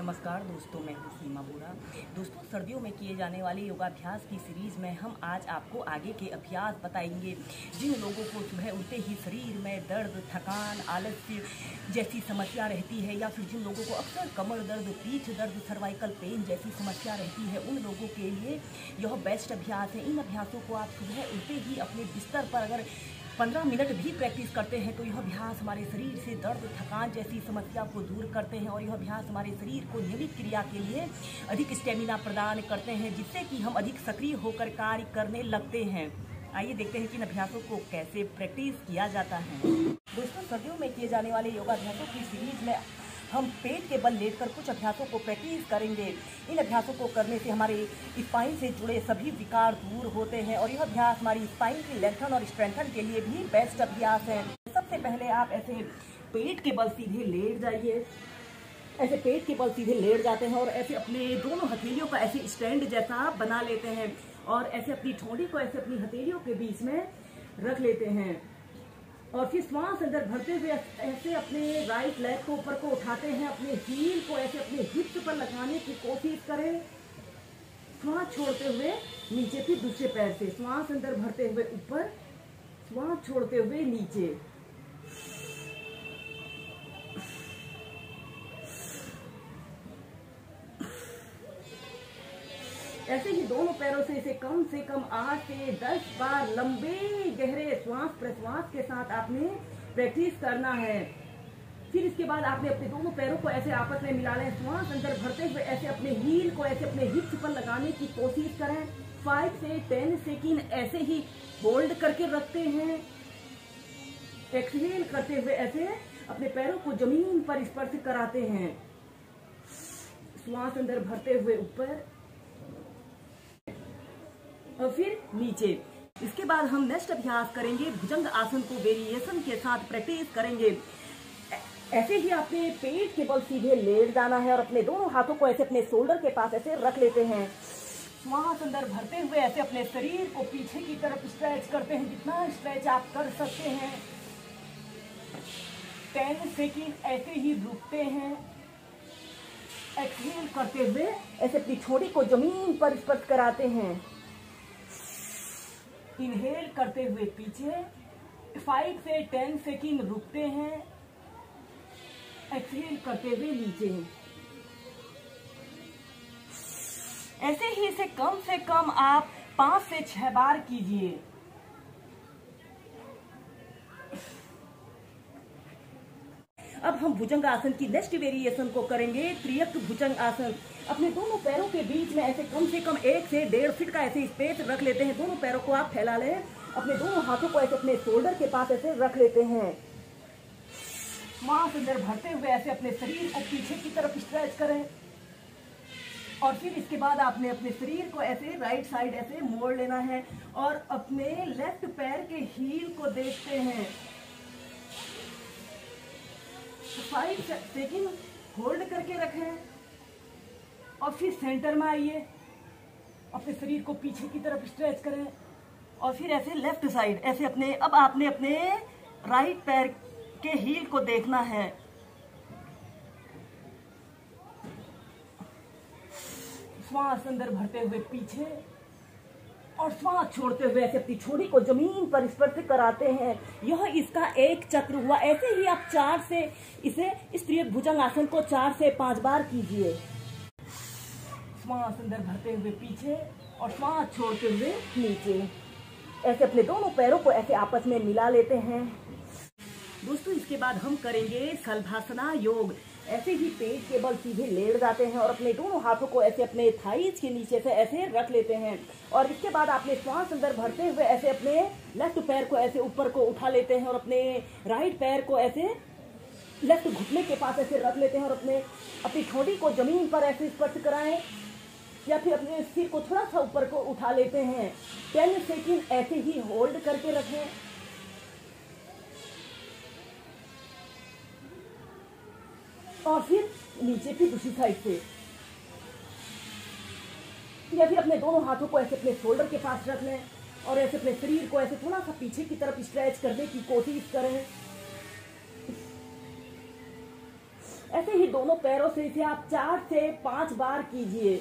नमस्कार दोस्तों, मैं हूँ सीमा बोरा। दोस्तों, सर्दियों में किए जाने वाले योगाभ्यास की सीरीज़ में हम आज आपको आगे के अभ्यास बताएंगे। जिन लोगों को सुबह उठते ही शरीर में दर्द, थकान, आलस्य जैसी समस्या रहती है, या फिर जिन लोगों को अक्सर कमर दर्द, पीठ दर्द, सर्वाइकल पेन जैसी समस्या रहती है, उन लोगों के लिए यह बेस्ट अभ्यास है। इन अभ्यासों को आप सुबह उठते ही अपने बिस्तर पर अगर 15 मिनट भी प्रैक्टिस करते हैं तो यह अभ्यास हमारे शरीर से दर्द, थकान जैसी समस्या को दूर करते हैं और यह अभ्यास हमारे शरीर को नियमित क्रिया के लिए अधिक स्टेमिना प्रदान करते हैं, जिससे कि हम अधिक सक्रिय होकर कार्य करने लगते हैं। आइए देखते हैं कि इन अभ्यासों को कैसे प्रैक्टिस किया जाता है। दोस्तों, सर्दियों में किए जाने वाले योगाभ्यासों की सीरीज में हम पेट के बल लेटकर कुछ अभ्यासों को प्रैक्टिस करेंगे। इन अभ्यासों को करने से हमारे स्पाइन से जुड़े सभी विकार दूर होते हैं और यह अभ्यास हमारी स्पाइन की लेंथन और स्ट्रेंथन के लिए भी बेस्ट अभ्यास है। सबसे पहले आप ऐसे पेट के बल सीधे लेट जाइए। ऐसे पेट के बल सीधे लेट जाते हैं और ऐसे अपने दोनों हथेलियों का ऐसे स्टैंड जैसा बना लेते हैं और ऐसे अपनी ठोड़ी को ऐसे अपनी हथेलियों के बीच में रख लेते हैं और फिर श्वास अंदर भरते हुए ऐसे अपने राइट लेग को ऊपर को उठाते हैं। अपने हील को ऐसे अपने हिप्स पर लगाने की कोशिश करें। श्वास छोड़ते हुए नीचे, फिर दूसरे पैर से श्वास अंदर भरते हुए ऊपर, श्वास छोड़ते हुए नीचे। ऐसे ही दोनों पैरों से इसे कम 8 से 10 बार लंबे गहरे श्वास प्रश्वास के साथ आपने प्रैक्टिस करना है। फिर इसके बाद आपने अपने दोनों पैरों को ऐसे आपस में मिला लें। श्वास अंदर भरते हुए ऐसे अपने हील को ऐसे अपने हिप्स पर लगाने की कोशिश करें। 5 से 10 सेकंड ऐसे ही होल्ड करके रखते हैं। एक्सहेल करते हुए ऐसे अपने पैरों को जमीन पर स्पर्श कराते हैं। श्वास अंदर भरते हुए ऊपर और फिर नीचे। इसके बाद हम नेक्स्ट अभ्यास करेंगे भुजंग आसन को वेरिएशन के साथ प्रैक्टिस करेंगे। ऐसे ही आपने पेट के बल सीधे लेट जाना है और अपने दोनों हाथों को ऐसे अपने शोल्डर के पास ऐसे रख लेते हैं। श्वास अंदर भरते हुए ऐसे अपने शरीर को पीछे की तरफ स्ट्रेच करते हैं, जितना स्ट्रेच आप कर सकते हैं। 10 सेकंड ऐसे ही रुकते हैं। एक्सहेल करते हुए ऐसे अपनी ठोड़ी को जमीन पर स्पर्श कराते हैं। इनहेल करते हुए पीछे 5 से 10 सेकंड रुकते हैं। एक्सहेल करते हुए नीचे। ऐसे ही इसे कम से कम आप 5 से 6 बार कीजिए। अब हम भुजंग आसन की नेक्स्ट वेरिएशन को करेंगे, त्रियक भुजंग आसन। अपने दोनों पैरों के बीच में ऐसे कम से कम 1 से 1.5 फीट का ऐसे स्पेस रख लेते हैं। दोनों पैरों को आप फैला लें। अपने दोनों हाथों को ऐसे अपने शोल्डर के पास ऐसे रख लेते हैं। श्वास अंदर भरते हुए ऐसे अपने शरीर को पीछे की तरफ स्ट्रेच करें और फिर इसके बाद आपने अपने शरीर को ऐसे राइट साइड ऐसे मोड़ लेना है और अपने लेफ्ट पैर के हील को देखते हैं। 5 सेकंड होल्ड करके रखें और फिर सेंटर में आइए। अपने शरीर को पीछे की तरफ स्ट्रेच करें और फिर ऐसे लेफ्ट साइड ऐसे अपने, अब आपने अपने राइट पैर के हील को देखना है। श्वास अंदर भरते हुए पीछे और श्वास छोड़ते हुए ऐसे अपनी ठोड़ी को जमीन पर स्पर्श कराते हैं। यह इसका एक चक्र हुआ। ऐसे ही आप 4 से इसे इस त्रियक भुजंग आसन को 4 से 5 बार कीजिए। श्वास अंदर भरते हुए पीछे और श्वास छोड़ते हुए नीचे। ऐसे अपने दोनों पैरों को ऐसे आपस में मिला लेते हैं। दोस्तों, इसके बाद हम करेंगे शलभासना योग। ऐसे ही पेट के बल सीधे लेट जाते हैं और अपने दोनों हाथों को ऐसे अपने थाइज के नीचे से ऐसे रख लेते हैं और इसके बाद आपने श्वास अंदर भरते हुए ऐसे अपने लेफ्ट पैर को ऐसे ऊपर को उठा लेते हैं और अपने राइट पैर को ऐसे लेफ्ट घुटने के पास ऐसे रख लेते हैं और अपनी ठोड़ी को जमीन पर ऐसे स्पर्श कराएं या फिर अपने सिर को थोड़ा सा ऊपर को उठा लेते हैं। 10 सेकंड ऐसे ही होल्ड करके रखें और फिर नीचे, फिर दूसरी साइड से, या फिर अपने दोनों हाथों को ऐसे अपने शोल्डर के पास रख लें और ऐसे अपने शरीर को ऐसे थोड़ा सा पीछे की तरफ स्ट्रेच करने की कोशिश करें। ऐसे ही दोनों पैरों से इसे आप 4 से 5 बार कीजिए।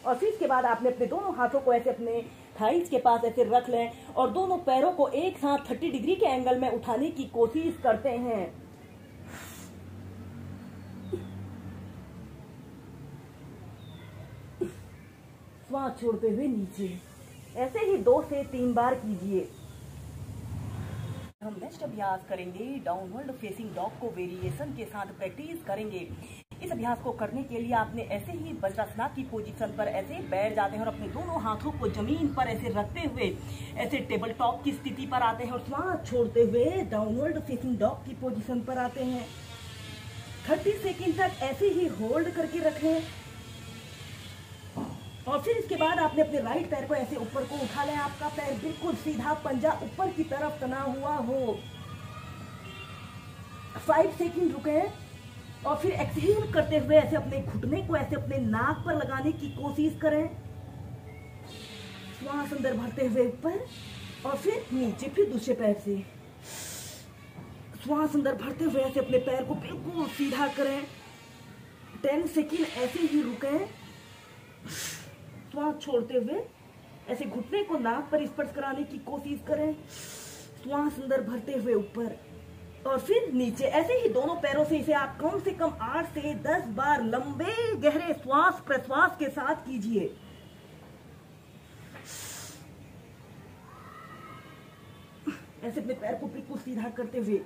और फिर इसके बाद आपने अपने दोनों हाथों को ऐसे अपने थाइस के पास ऐसे रख लें और दोनों पैरों को एक साथ 30 डिग्री के एंगल में उठाने की कोशिश करते हैं। श्वास छोड़ते हुए नीचे। ऐसे ही 2 से 3 बार कीजिए। हम नेक्स्ट अभ्यास करेंगे डाउनवर्ड फेसिंग डॉग को वेरिएशन के साथ प्रैक्टिस करेंगे। इस अभ्यास को करने के लिए आपने ऐसे ही वज्रासन की पोजीशन पर ऐसे बैठ जाते हैं और अपने दोनों हाथों को जमीन पर ऐसे रखते हुए ऐसे टेबल टॉप की स्थिति पर आते हैं और श्वास छोड़ते हुए डाउनवर्ड फेसिंग डॉग की पोजीशन पर आते हैं। 30 सेकंड तक ऐसे ही होल्ड करके रखें और फिर इसके बाद आपने अपने राइट पैर को ऐसे ऊपर को उठा लें। आपका पैर बिल्कुल सीधा, पंजा ऊपर की तरफ तना हुआ हो। 5 सेकंड रुके और फिर एक्सहेल करते हुए ऐसे अपने घुटने को ऐसे अपने नाक पर लगाने की कोशिश करें। श्वास अंदर भरते हुए ऊपर और फिर नीचे, फिर दूसरे पैर से श्वास अंदर भरते हुए ऐसे अपने पैर को बिल्कुल सीधा करें। 10 सेकंड ऐसे ही रुकें। श्वास छोड़ते हुए ऐसे घुटने को नाक पर स्पर्श कराने की कोशिश करें। श्वास अंदर भरते हुए ऊपर और फिर नीचे। ऐसे ही दोनों पैरों से इसे आप कम से कम 8 से 10 बार लंबे गहरे श्वास प्रश्वास के साथ कीजिए। ऐसे अपने पैर को बिल्कुल सीधा करते हुए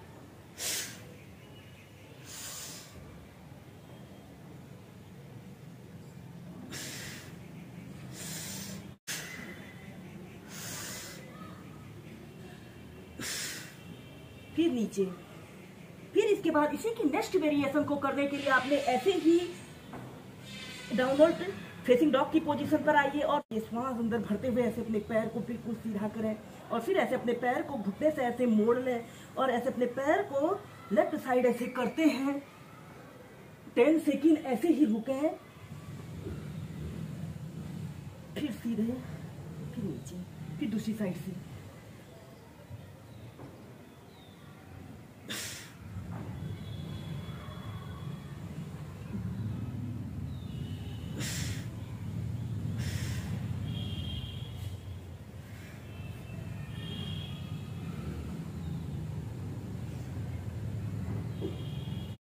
फिर नीचे। फिर इसके बाद इसी की नेक्स्ट वेरिएशन को करने के लिए आपने ऐसे ही डाउनवर्ड फेसिंग डॉग की पोजीशन पर आइए और ये श्वास अंदर भरते हुए ऐसे अपने पैर को बिल्कुल सीधा करें और फिर ऐसे अपने पैर को घुटने से ऐसे मोड़ लें और ऐसे अपने पैर को लेफ्ट साइड ऐसे करते हैं। 10 सेकंड ऐसे ही रुकें, फिर सीधे, फिर नीचे, फिर दूसरी साइड से।